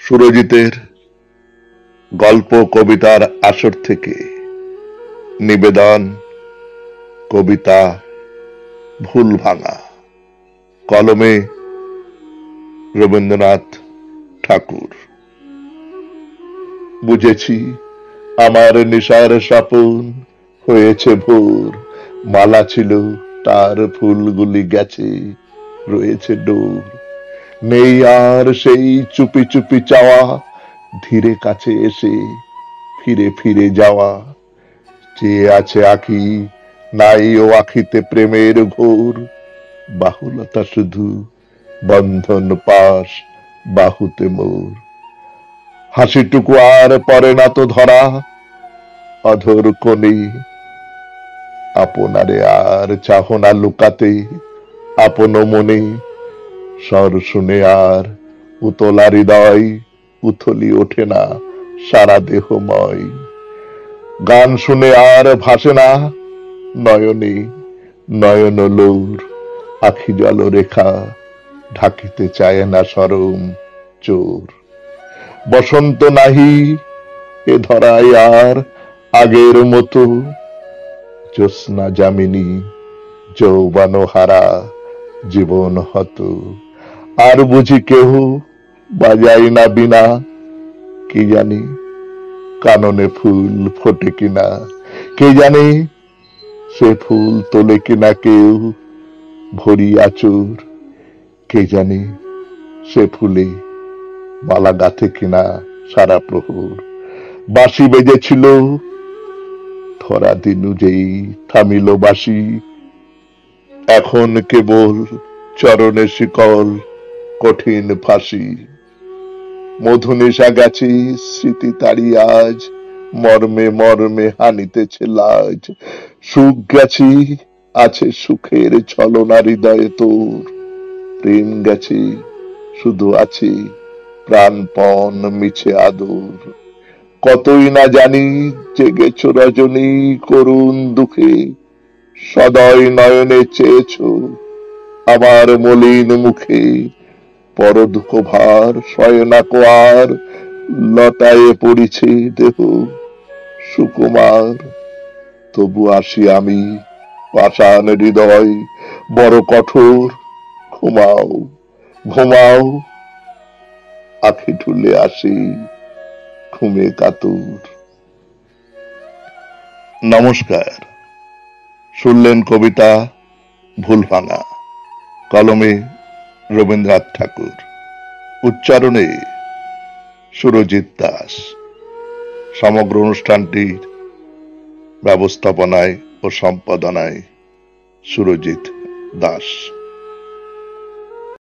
সুরজিতের গল্প কবিতার আসর থেকে নিবেদন কবিতা ভুল ভাঙা, কলমে রবীন্দ্রনাথ ঠাকুর। বুঝেছি আমার নিশার স্বপন হয়েছে ভোর, মালা ছিল তার ফুলগুলি গেছে, রয়েছে ডোর। নেই আর সেই চুপি চুপি চাওয়া, ধীরে কাছে এসে ফিরে ফিরে যাওয়া। চেয়ে আছে আঁখি, নাই ও আঁখিতে প্রেমের ঘোর। বাহুলতা শুধু বন্ধন পাশ বাহুতে মোর। হাসিটুকু আর পরে না তো ধরা, অধর কোণে আপনারে আর চাহ না লুকাতে। আপন মনে স্বর শুনে আর উতলা হৃদয় উথলি ওঠে না সারা দেহময়। গান শুনে আর ভাসে না নয়নে নয়ন লোর। আখি জল রেখা ঢাকিতে চায় না সরম চোর। বসন্ত নাহি এ ধরায় আর আগের মতো, জ্যোৎস্না যামিনী যৌবন হারা জীবন হত। আর বুঝি কেহ বাজাই না বিনা, কি জানি কাননে ফুল ফোটে কিনা। কে জানে সে ফুল তোলে কিনা কেউ ভরি আচর। কে জানে সে ফুলে মালা গাঁথে কিনা সারা প্রহর। বাঁশি বেজেছিল ধরা দিনু যেই থামিল বাঁশি, এখন কেবল চরণে শিকল কঠিন ফাঁসি। মধুনিশা গেছে স্মৃতি তারি আজ, মর্মে মর্মে হানিতেছে লাজ। সুখ গেছে আছে সুখের ছলনা হৃদয়ে তোর। প্রেম গেছে শুধু আছে প্রাণপণ মিছে আদর। কতই না জানি জেগেছ রজনী করুণ দুঃখে, সদয় নয়নে চেয়েছ আমার মলিন মুখে। পর দুঃখ ভার সয় না কোয়ার, লতায়ে পড়িছে দেহ সুকুমার। তবু আসি আমি পাষাণ হৃদয় বড় কঠোর। ঘুমাও ঘুমাও আখি ঠুলে আসি ঘুমে কাতর। নমস্কার। শুনলেন কবিতা ভুল ভাঙা, কলমে রবীন্দ্রনাথ ঠাকুর, উচ্চারণে সুরজিৎ দাস। সমগ্র অনুষ্ঠানটির ব্যবস্থাপনায় ও সম্পাদনায় সুরজিৎ দাস।